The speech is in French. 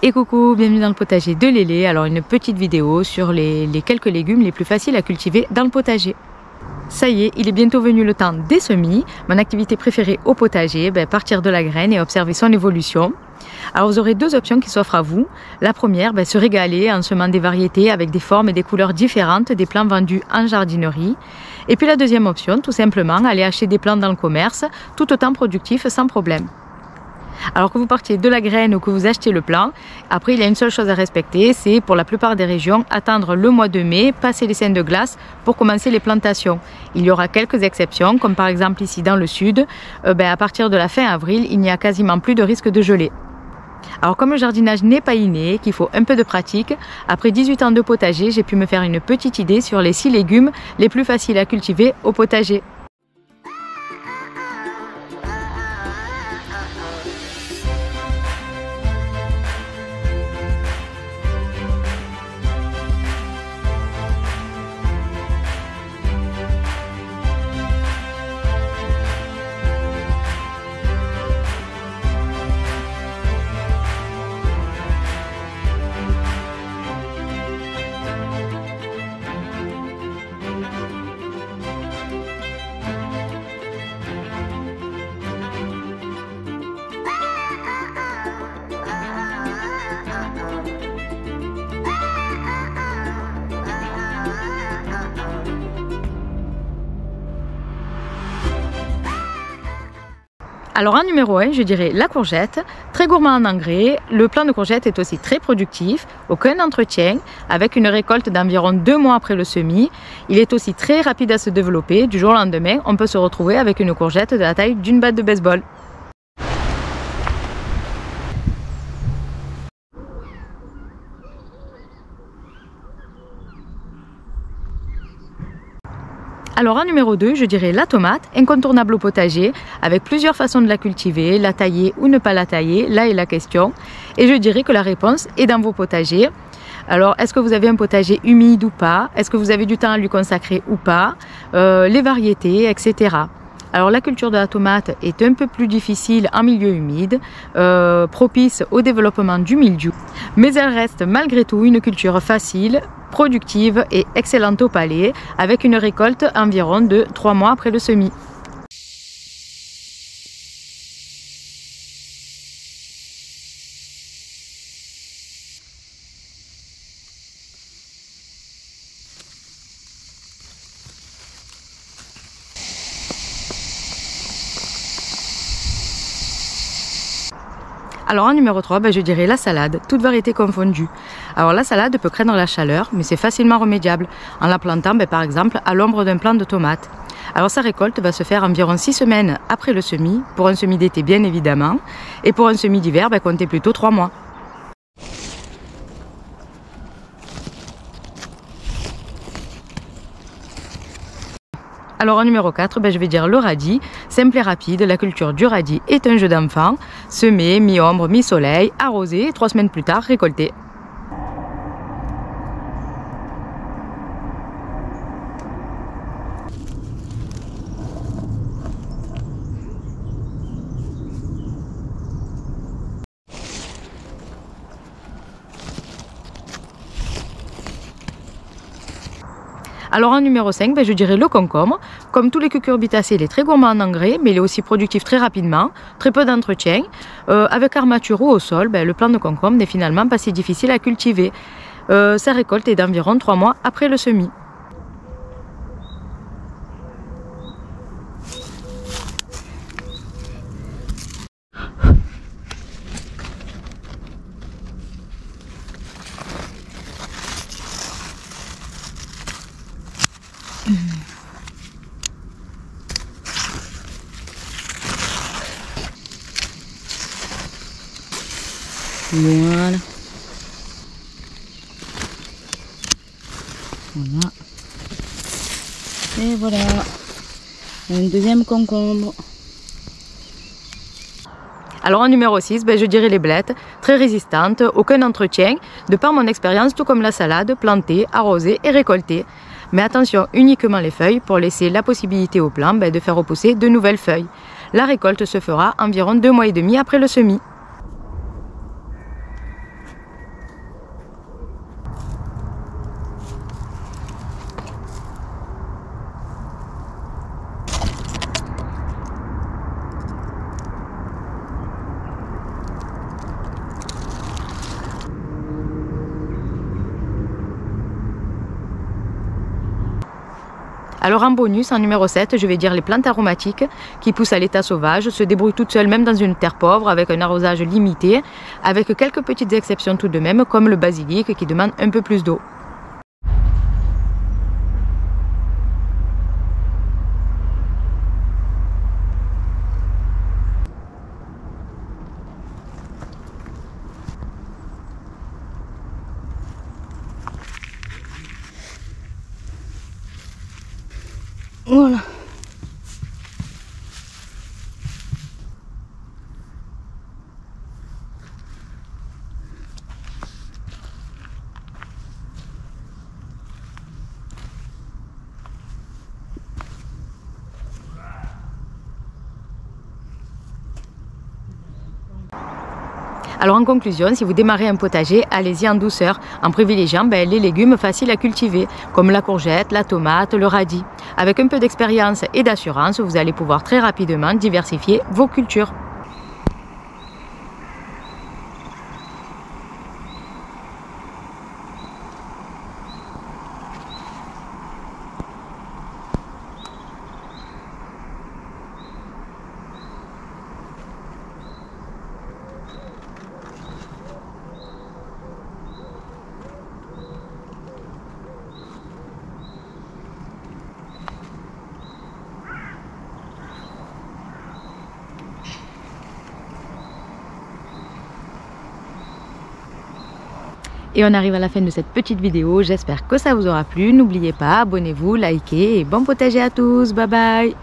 Et coucou, bienvenue dans le potager de Lélé. Alors une petite vidéo sur les quelques légumes les plus faciles à cultiver dans le potager. Ça y est, il est bientôt venu le temps des semis. Mon activité préférée au potager, partir de la graine et observer son évolution. Alors vous aurez deux options qui s'offrent à vous. La première, se régaler en semant des variétés avec des formes et des couleurs différentes des plants vendus en jardinerie. Et puis la deuxième option, tout simplement, aller acheter des plants dans le commerce, tout autant productifs sans problème. Alors que vous partiez de la graine ou que vous achetez le plant, après il y a une seule chose à respecter, c'est pour la plupart des régions, attendre le mois de mai, passer les seins de glace pour commencer les plantations. Il y aura quelques exceptions, comme par exemple ici dans le sud, à partir de la fin avril, il n'y a quasiment plus de risque de gelée. Alors comme le jardinage n'est pas inné, qu'il faut un peu de pratique, après 18 ans de potager, j'ai pu me faire une petite idée sur les 6 légumes les plus faciles à cultiver au potager. Alors en numéro 1, je dirais la courgette, très gourmand en engrais. Le plant de courgette est aussi très productif, aucun entretien, avec une récolte d'environ 2 mois après le semis. Il est aussi très rapide à se développer. Du jour au lendemain, on peut se retrouver avec une courgette de la taille d'une batte de baseball. Alors en numéro 2, je dirais la tomate, incontournable au potager, avec plusieurs façons de la cultiver, la tailler ou ne pas la tailler, là est la question. Et je dirais que la réponse est dans vos potagers. Alors est-ce que vous avez un potager humide ou pas? Est-ce que vous avez du temps à lui consacrer ou pas? Les variétés, etc. Alors la culture de la tomate est un peu plus difficile en milieu humide, propice au développement du mildiou, mais elle reste malgré tout une culture facile, productive et excellente au palais, avec une récolte environ de 3 mois après le semis. Alors en numéro 3, je dirais la salade, toute variété confondue. Alors la salade peut craindre la chaleur, mais c'est facilement remédiable en la plantant par exemple à l'ombre d'un plant de tomates. Alors sa récolte va se faire environ 6 semaines après le semis, pour un semis d'été bien évidemment, et pour un semis d'hiver, comptez plutôt 3 mois. Alors en numéro 4, je vais dire le radis, simple et rapide, la culture du radis est un jeu d'enfant, semé, mi-ombre, mi-soleil, arrosé, 3 semaines plus tard, récolté. Alors en numéro 5, je dirais le concombre. Comme tous les cucurbitacées, il est très gourmand en engrais, mais il est aussi productif très rapidement, très peu d'entretien. Avec armature ou au sol, le plant de concombre n'est finalement pas si difficile à cultiver. Sa récolte est d'environ 3 mois après le semis. Voilà. Voilà. Et voilà. Un deuxième concombre. Alors en numéro 6, je dirais les blettes, très résistantes, aucun entretien, de par mon expérience, tout comme la salade, plantée, arrosée et récoltée. Mais attention, uniquement les feuilles pour laisser la possibilité au plant de faire repousser de nouvelles feuilles. La récolte se fera environ 2 mois et demi après le semis. Alors en bonus, en numéro 7, je vais dire les plantes aromatiques qui poussent à l'état sauvage, se débrouillent toutes seules même dans une terre pauvre avec un arrosage limité, avec quelques petites exceptions tout de même comme le basilic qui demande un peu plus d'eau. Voilà. Alors en conclusion, si vous démarrez un potager, allez-y en douceur, en privilégiant les légumes faciles à cultiver, comme la courgette, la tomate, le radis. Avec un peu d'expérience et d'assurance, vous allez pouvoir très rapidement diversifier vos cultures. Et on arrive à la fin de cette petite vidéo, j'espère que ça vous aura plu. N'oubliez pas, abonnez-vous, likez et bon potager à tous, bye bye.